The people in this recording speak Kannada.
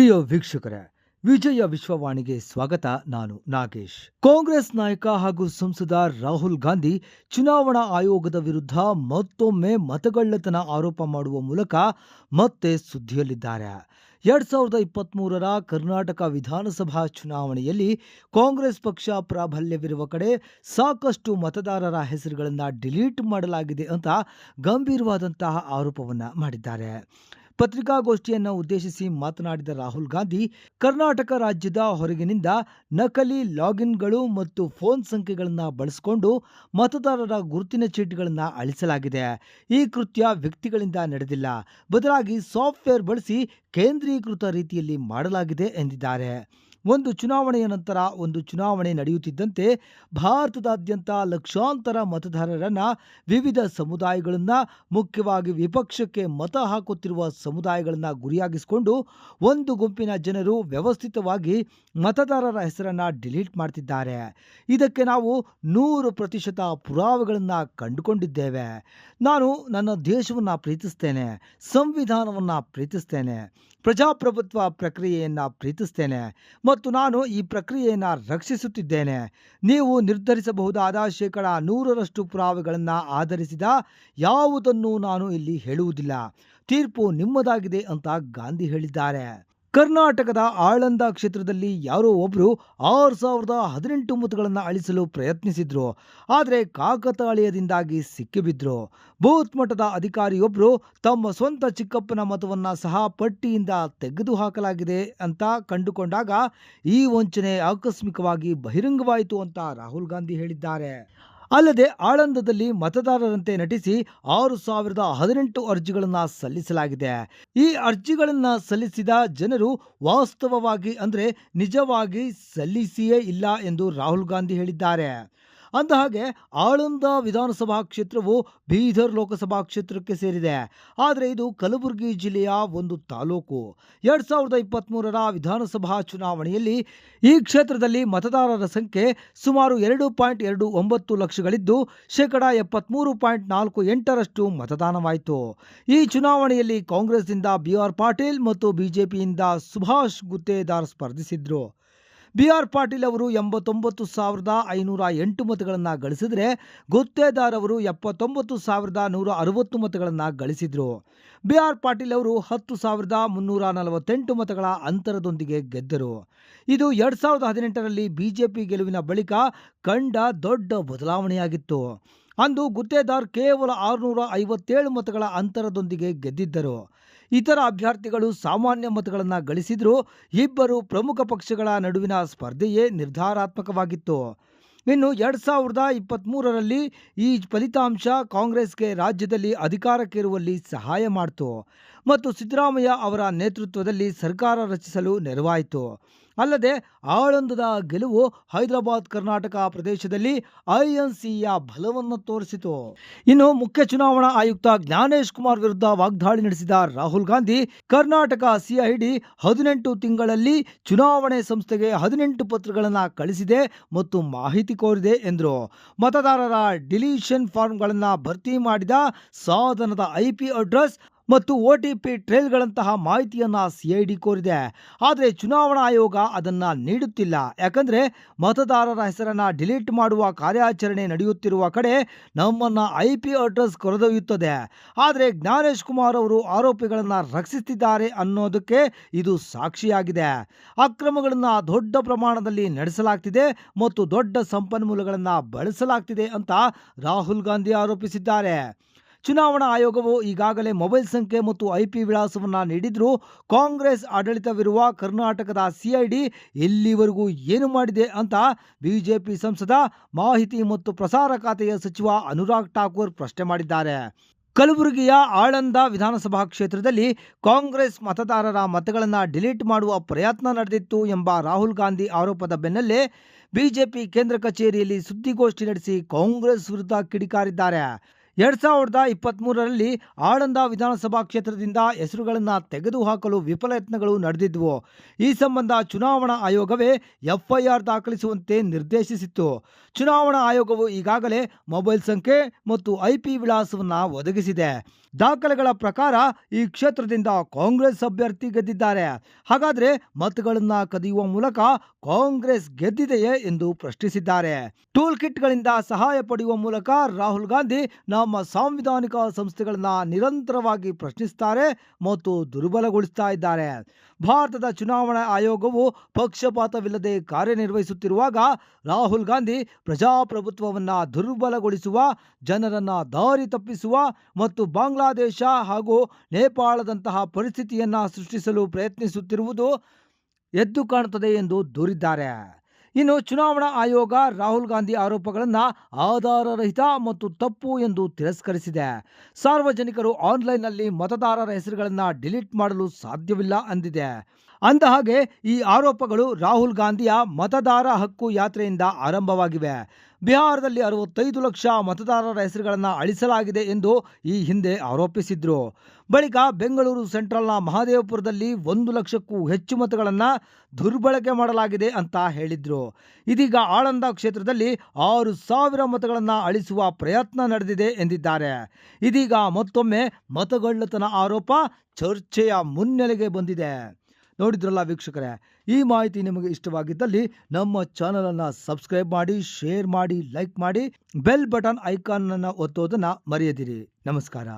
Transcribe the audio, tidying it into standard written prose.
ಪ್ರಿಯ ವೀಕ್ಷಕರೇ, ವಿಜಯ ವಿಶ್ವವಾಣಿಗೆ ಸ್ವಾಗತ. ನಾನು ನಾಗೇಶ್. ಕಾಂಗ್ರೆಸ್ ನಾಯಕ ಹಾಗೂ ಸಂಸದ ರಾಹುಲ್ ಗಾಂಧಿ ಚುನಾವಣಾ ಆಯೋಗದ ವಿರುದ್ಧ ಮತ್ತೊಮ್ಮೆ ಮತಗಳ್ಳತನ ಆರೋಪ ಮಾಡುವ ಮೂಲಕ ಮತ್ತೆ ಸುದ್ದಿಯಲ್ಲಿದ್ದಾರೆ. 2023ರ ಕರ್ನಾಟಕ ವಿಧಾನಸಭಾ ಚುನಾವಣೆಯಲ್ಲಿ ಕಾಂಗ್ರೆಸ್ ಪಕ್ಷ ಪ್ರಾಬಲ್ಯವಿರುವ ಕಡೆ ಸಾಕಷ್ಟು ಮತದಾರರ ಹೆಸರುಗಳನ್ನು ಡಿಲೀಟ್ ಮಾಡಲಾಗಿದೆ ಅಂತ ಗಂಭೀರವಾದಂತಹ ಆರೋಪವನ್ನು ಮಾಡಿದ್ದಾರೆ. ಪತ್ರಿಕಾಗೋಷ್ಠಿಯನ್ನು ಉದ್ದೇಶಿಸಿ ಮಾತನಾಡಿದ ರಾಹುಲ್ ಗಾಂಧಿ, ಕರ್ನಾಟಕ ರಾಜ್ಯದ ಹೊರಗಿನಿಂದ ನಕಲಿ ಲಾಗಿನ್ಗಳು ಮತ್ತು ಫೋನ್ ಸಂಖ್ಯೆಗಳನ್ನು ಬಳಸಿಕೊಂಡು ಮತದಾರರ ಗುರುತಿನ ಚೀಟಿಗಳನ್ನು ಅಳಿಸಲಾಗಿದೆ. ಈ ಕೃತ್ಯ ವ್ಯಕ್ತಿಗಳಿಂದ ನಡೆದಿಲ್ಲ, ಬದಲಾಗಿ ಸಾಫ್ಟ್ವೇರ್ ಬಳಸಿ ಕೇಂದ್ರೀಕೃತ ರೀತಿಯಲ್ಲಿ ಮಾಡಲಾಗಿದೆ ಎಂದಿದ್ದಾರೆ. ಒಂದು ಚುನಾವಣೆಯ ನಂತರ ಒಂದು ಚುನಾವಣೆ ನಡೆಯುತ್ತಿದ್ದಂತೆ ಭಾರತದಾದ್ಯಂತ ಲಕ್ಷಾಂತರ ಮತದಾರರನ್ನ ವಿವಿಧ ಸಮುದಾಯಗಳನ್ನ, ಮುಖ್ಯವಾಗಿ ವಿಪಕ್ಷಕ್ಕೆ ಮತ ಹಾಕುತ್ತಿರುವ ಸಮುದಾಯಗಳನ್ನ ಗುರಿಯಾಗಿಸಿಕೊಂಡು ಒಂದು ಗುಂಪಿನ ಜನರು ವ್ಯವಸ್ಥಿತವಾಗಿ ಮತದಾರರ ಹೆಸರನ್ನ ಡಿಲೀಟ್ ಮಾಡ್ತಿದ್ದಾರೆ. ಇದಕ್ಕೆ ನಾವು 100% ಪುರಾವೆಗಳನ್ನ ಕಂಡುಕೊಂಡಿದ್ದೇವೆ. ನಾನು ನನ್ನ ದೇಶವನ್ನ ಪ್ರೀತಿಸ್ತೇನೆ, ಸಂವಿಧಾನವನ್ನ ಪ್ರೀತಿಸ್ತೇನೆ, ಪ್ರಜಾಪ್ರಭುತ್ವ ಪ್ರಕ್ರಿಯೆಯನ್ನು ಪ್ರೀತಿಸ್ತೇನೆ ಮತ್ತು ನಾನು ಈ ಪ್ರಕ್ರಿಯೆಯನ್ನು ರಕ್ಷಿಸುತ್ತಿದ್ದೇನೆ. ನೀವು ನಿರ್ಧರಿಸಬಹುದಾದ 100% ಪುರಾವೆಗಳನ್ನು ಆಧರಿಸಿದ ಯಾವುದನ್ನು ನಾನು ಇಲ್ಲಿ ಹೇಳುವುದಿಲ್ಲ. ತೀರ್ಪು ನಿಮ್ಮದಾಗಿದೆ ಅಂತ ಗಾಂಧಿ ಹೇಳಿದ್ದಾರೆ. ಕರ್ನಾಟಕದ ಆಳಂದ ಕ್ಷೇತ್ರದಲ್ಲಿ ಯಾರೋ ಒಬ್ಬರು 6018 ಮತಗಳನ್ನು ಅಳಿಸಲು ಪ್ರಯತ್ನಿಸಿದ್ರು. ಆದರೆ ಕಾಕತಾಳೀಯದಿಂದಾಗಿ ಸಿಕ್ಕಿಬಿದ್ರು. ಬೂತ್ ಮಟ್ಟದ ಅಧಿಕಾರಿಯೊಬ್ಬರು ತಮ್ಮ ಸ್ವಂತ ಚಿಕ್ಕಪ್ಪನ ಮತವನ್ನು ಸಹ ಪಟ್ಟಿಯಿಂದ ತೆಗೆದುಹಾಕಲಾಗಿದೆ ಅಂತ ಕಂಡುಕೊಂಡಾಗ ಈ ವಂಚನೆ ಆಕಸ್ಮಿಕವಾಗಿ ಬಹಿರಂಗವಾಯಿತು ಅಂತ ರಾಹುಲ್ ಗಾಂಧಿ ಹೇಳಿದ್ದಾರೆ. ಅಲ್ಲದೆ ಆಳಂದದಲ್ಲಿ ಮತದಾರರಂತೆ ನಟಿಸಿ 6018 ಅರ್ಜಿಗಳನ್ನು ಸಲ್ಲಿಸಲಾಗಿದೆ. ಈ ಅರ್ಜಿಗಳನ್ನು ಸಲ್ಲಿಸಿದ ಜನರು ವಾಸ್ತವವಾಗಿ ಅಂದರೆ ನಿಜವಾಗಿ ಸಲ್ಲಿಸಿಯೇ ಇಲ್ಲ ಎಂದು ರಾಹುಲ್ ಗಾಂಧಿ ಹೇಳಿದ್ದಾರೆ. ಅಂದಹಾಗೆ ಆಳಂದ ವಿಧಾನಸಭಾ ಕ್ಷೇತ್ರವು ಬೀದರ್ ಲೋಕಸಭಾ ಕ್ಷೇತ್ರಕ್ಕೆ ಸೇರಿದೆ. ಆದರೆ ಇದು ಕಲಬುರಗಿ ಜಿಲ್ಲೆಯ ಒಂದು ತಾಲೂಕು. 2023ರ ವಿಧಾನಸಭಾ ಚುನಾವಣೆಯಲ್ಲಿ ಈ ಕ್ಷೇತ್ರದಲ್ಲಿ ಮತದಾರರ ಸಂಖ್ಯೆ ಸುಮಾರು 2.29 ಲಕ್ಷಗಳಿದ್ದು 73.48% ಮತದಾನವಾಯಿತು. ಈ ಚುನಾವಣೆಯಲ್ಲಿ ಕಾಂಗ್ರೆಸ್ನಿಂದ BR ಪಾಟೀಲ್ ಮತ್ತು ಬಿಜೆಪಿಯಿಂದ ಸುಭಾಷ್ ಗುತ್ತೇದಾರ್ ಸ್ಪರ್ಧಿಸಿದ್ರು. BR ಪಾಟೀಲ್ ಅವರು 89,508 ಮತಗಳನ್ನು ಗಳಿಸಿದರೆ ಗುತ್ತೇದಾರ್ ಅವರು 79,160 ಮತಗಳನ್ನು ಗಳಿಸಿದರು. BR ಪಾಟೀಲ್ ಅವರು 10,348 ಮತಗಳ ಅಂತರದೊಂದಿಗೆ ಗೆದ್ದರು. ಇದು 2018ರಲ್ಲಿ ಬಿಜೆಪಿ ಗೆಲುವಿನ ಬಳಿಕ ಕಂಡ ದೊಡ್ಡ ಬದಲಾವಣೆಯಾಗಿತ್ತು. ಅಂದು ಗುತ್ತೇದಾರ್ ಕೇವಲ 657 ಮತಗಳ ಅಂತರದೊಂದಿಗೆ ಗೆದ್ದಿದ್ದರು. ಇತರ ಅಭ್ಯರ್ಥಿಗಳು ಸಾಮಾನ್ಯ ಮತಗಳನ್ನು ಗಳಿಸಿದ್ರು. ಇಬ್ಬರು ಪ್ರಮುಖ ಪಕ್ಷಗಳ ನಡುವಿನ ಸ್ಪರ್ಧೆಯೇ ನಿರ್ಧಾರಾತ್ಮಕವಾಗಿತ್ತು. ಇನ್ನು 2023ರಲ್ಲಿ ಈ ಫಲಿತಾಂಶ ಕಾಂಗ್ರೆಸ್ಗೆ ರಾಜ್ಯದಲ್ಲಿ ಅಧಿಕಾರಕ್ಕೇರುವಲ್ಲಿ ಸಹಾಯ ಮಾಡಿತು ಮತ್ತು ಸಿದ್ದರಾಮಯ್ಯ ಅವರ ನೇತೃತ್ವದಲ್ಲಿ ಸರ್ಕಾರ ರಚಿಸಲು ನೆರವಾಯಿತು. ಅಲ್ಲದೆ ಆಳಂದದ ಗೆಲುವು ಹೈದರಾಬಾದ್ ಕರ್ನಾಟಕ ಪ್ರದೇಶದಲ್ಲಿ INCಯ ಬಲವನ್ನು ತೋರಿಸಿತು. ಇನ್ನು ಮುಖ್ಯ ಚುನಾವಣಾ ಆಯುಕ್ತ ಜ್ಞಾನೇಶ್ ಕುಮಾರ್ ವಿರುದ್ಧ ವಾಗ್ದಾಳಿ ನಡೆಸಿದ ರಾಹುಲ್ ಗಾಂಧಿ, ಕರ್ನಾಟಕ CID 18 ತಿಂಗಳಲ್ಲಿ ಚುನಾವಣೆ ಸಂಸ್ಥೆಗೆ 18 ಪತ್ರಗಳನ್ನು ಕಳಿಸಿದೆ ಮತ್ತು ಮಾಹಿತಿ ಕೋರಿದೆ ಎಂದರು. ಮತದಾರರ ಡಿಲೀಷನ್ ಫಾರ್ಮ್ಗಳನ್ನು ಭರ್ತಿ ಮಾಡಿದ ಸಾಧನದ IP ಅಡ್ರೆಸ್ ಮತ್ತು OTP ಟ್ರೇಲ್ಗಳಂತಹ ಮಾಹಿತಿಯನ್ನು CID ಕೋರಿದೆ. ಆದರೆ ಚುನಾವಣಾ ಆಯೋಗ ಅದನ್ನು ನೀಡುತ್ತಿಲ್ಲ. ಯಾಕಂದರೆ ಮತದಾರರ ಹೆಸರನ್ನು ಡಿಲೀಟ್ ಮಾಡುವ ಕಾರ್ಯಾಚರಣೆ ನಡೆಯುತ್ತಿರುವ ಕಡೆ ನಮ್ಮನ್ನು IP ಅಡ್ರೆಸ್ ಕೊರೆದೊಯ್ಯುತ್ತದೆ. ಆದರೆ ಜ್ಞಾನೇಶ್ ಕುಮಾರ್ ಅವರು ಆರೋಪಿಗಳನ್ನು ರಕ್ಷಿಸುತ್ತಿದ್ದಾರೆ ಅನ್ನೋದಕ್ಕೆ ಇದು ಸಾಕ್ಷಿಯಾಗಿದೆ. ಅಕ್ರಮಗಳನ್ನು ದೊಡ್ಡ ಪ್ರಮಾಣದಲ್ಲಿ ನಡೆಸಲಾಗ್ತಿದೆ ಮತ್ತು ದೊಡ್ಡ ಸಂಪನ್ಮೂಲಗಳನ್ನು ಬಳಸಲಾಗ್ತಿದೆ ಅಂತ ರಾಹುಲ್ ಗಾಂಧಿ ಆರೋಪಿಸಿದ್ದಾರೆ. ಚುನಾವಣಾ ಆಯೋಗವು ಈಗಾಗಲೇ ಮೊಬೈಲ್ ಸಂಖ್ಯೆ ಮತ್ತು IP ವಿಳಾಸವನ್ನು ನೀಡಿದ್ರೂ ಕಾಂಗ್ರೆಸ್ ಆಡಳಿತವಿರುವ ಕರ್ನಾಟಕದ CID ಇಲ್ಲಿವರೆಗೂ ಏನು ಮಾಡಿದೆ ಅಂತ ಬಿಜೆಪಿ ಸಂಸದ, ಮಾಹಿತಿ ಮತ್ತು ಪ್ರಸಾರ ಖಾತೆಯ ಸಚಿವ ಅನುರಾಗ್ ಠಾಕೂರ್ ಪ್ರಶ್ನೆ ಮಾಡಿದ್ದಾರೆ. ಕಲಬುರಗಿಯ ಆಳಂದ ವಿಧಾನಸಭಾ ಕ್ಷೇತ್ರದಲ್ಲಿ ಕಾಂಗ್ರೆಸ್ ಮತದಾರರ ಮತಗಳನ್ನು ಡಿಲೀಟ್ ಮಾಡುವ ಪ್ರಯತ್ನ ನಡೆದಿತ್ತು ಎಂಬ ರಾಹುಲ್ ಗಾಂಧಿ ಆರೋಪದ ಬೆನ್ನಲ್ಲೇ ಬಿಜೆಪಿ ಕೇಂದ್ರ ಕಚೇರಿಯಲ್ಲಿ ಸುದ್ದಿಗೋಷ್ಠಿ ನಡೆಸಿ ಕಾಂಗ್ರೆಸ್ ವಿರುದ್ಧ ಕಿಡಿಕಾರಿದ್ದಾರೆ. 2023ರಲ್ಲಿ ಆಳಂದ ವಿಧಾನಸಭಾ ಕ್ಷೇತ್ರದಿಂದ ಹೆಸರುಗಳನ್ನು ತೆಗೆದುಹಾಕಲು ವಿಫಲ ಯತ್ನಗಳು ನಡೆದಿದ್ದವು. ಈ ಸಂಬಂಧ ಚುನಾವಣಾ ಆಯೋಗವೇ FIR ದಾಖಲಿಸುವಂತೆ ನಿರ್ದೇಶಿಸಿತ್ತು. ಚುನಾವಣಾ ಆಯೋಗವು ಈಗಾಗಲೇ ಮೊಬೈಲ್ ಸಂಖ್ಯೆ ಮತ್ತು IP ವಿಳಾಸವನ್ನು ಒದಗಿಸಿದೆ. ದಾಖಲೆಗಳ ಪ್ರಕಾರ ಈ ಕ್ಷೇತ್ರದಿಂದ ಕಾಂಗ್ರೆಸ್ ಅಭ್ಯರ್ಥಿ ಗೆದ್ದಿದ್ದಾರೆ. ಹಾಗಾದ್ರೆ ಮತಗಳನ್ನ ಕದಿಯುವ ಮೂಲಕ ಕಾಂಗ್ರೆಸ್ ಗೆದ್ದಿದೆಯೇ ಎಂದು ಪ್ರಶ್ನಿಸಿದ್ದಾರೆ. ಟೂಲ್ ಕಿಟ್ಗಳಿಂದ ಸಹಾಯ ಪಡೆಯುವ ಮೂಲಕ ರಾಹುಲ್ ಗಾಂಧಿ ನಮ್ಮ ಸಾಂವಿಧಾನಿಕ ಸಂಸ್ಥೆಗಳನ್ನ ನಿರಂತರವಾಗಿ ಪ್ರಶ್ನಿಸುತ್ತಾರೆ ಮತ್ತು ದುರ್ಬಲಗೊಳಿಸ್ತಾ ಇದ್ದಾರೆ. ಭಾರತದ ಚುನಾವಣಾ ಆಯೋಗವು ಪಕ್ಷಪಾತವಿಲ್ಲದೆ ಕಾರ್ಯನಿರ್ವಹಿಸುತ್ತಿರುವಾಗ ರಾಹುಲ್ ಗಾಂಧಿ ಪ್ರಜಾಪ್ರಭುತ್ವವನ್ನು ದುರ್ಬಲಗೊಳಿಸುವ, ಜನರನ್ನ ದಾರಿ ತಪ್ಪಿಸುವ ಮತ್ತು ಬಾಂಗ್ಲಾದೇಶ ಹಾಗೂ ನೇಪಾಳದಂತಹ ಪರಿಸ್ಥಿತಿಯನ್ನು ಸೃಷ್ಟಿಸಲು ಪ್ರಯತ್ನಿಸುತ್ತಿರುವುದು ಎದ್ದು ಕಾಣುತ್ತದೆ ಎಂದು ದೂರಿದ್ದಾರೆ. ಇನ್ನು ಚುನಾವಣಾ ಆಯೋಗ ರಾಹುಲ್ ಗಾಂಧಿ ಆರೋಪಗಳನ್ನು ಆಧಾರರಹಿತ ಮತ್ತು ತಪ್ಪು ಎಂದು ತಿರಸ್ಕರಿಸಿದೆ. ಸಾರ್ವಜನಿಕರು ಆನ್ಲೈನ್ನಲ್ಲಿ ಮತದಾರರ ಹೆಸರುಗಳನ್ನು ಡಿಲೀಟ್ ಮಾಡಲು ಸಾಧ್ಯವಿಲ್ಲ ಅಂದಿದೆ. ಅಂದಹಾಗೆ ಈ ಆರೋಪಗಳು ರಾಹುಲ್ ಗಾಂಧಿಯ ಮತದಾರ ಹಕ್ಕು ಯಾತ್ರೆಯಿಂದ ಆರಂಭವಾಗಿವೆ. ಬಿಹಾರದಲ್ಲಿ 65 ಲಕ್ಷ ಮತದಾರರ ಹೆಸರುಗಳನ್ನು ಅಳಿಸಲಾಗಿದೆ ಎಂದು ಈ ಹಿಂದೆ ಆರೋಪಿಸಿದ್ರು. ಬಳಿಕ ಬೆಂಗಳೂರು ಸೆಂಟ್ರಲ್ನ ಮಹದೇವಪುರದಲ್ಲಿ 1 ಲಕ್ಷಕ್ಕೂ ಹೆಚ್ಚು ಮತಗಳನ್ನು ದುರ್ಬಳಕೆ ಮಾಡಲಾಗಿದೆ ಅಂತ ಹೇಳಿದ್ರು. ಇದೀಗ ಆಳಂದ ಕ್ಷೇತ್ರದಲ್ಲಿ 6,000 ಮತಗಳನ್ನು ಅಳಿಸುವ ಪ್ರಯತ್ನ ನಡೆದಿದೆ ಎಂದಿದ್ದಾರೆ. ಇದೀಗ ಮತ್ತೊಮ್ಮೆ ಮತಗಳ್ಳತನ ಆರೋಪ ಚರ್ಚೆಯ ಮುನ್ನೆಲೆಗೆ ಬಂದಿದೆ. ನೋಡಿದ್ರಲ್ಲ ವೀಕ್ಷಕರೇ, ಈ ಮಾಹಿತಿ ನಿಮಗೆ ಇಷ್ಟವಾಗಿದ್ದಲ್ಲಿ ನಮ್ಮ ಚಾನಲನ್ನು ಸಬ್ಸ್ಕ್ರೈಬ್ ಮಾಡಿ, ಶೇರ್ ಮಾಡಿ, ಲೈಕ್ ಮಾಡಿ, ಬೆಲ್ ಬಟನ್ ಐಕಾನ್ ಅನ್ನು ಒತ್ತೋದನ್ನು ಮರೆಯದಿರಿ. ನಮಸ್ಕಾರ.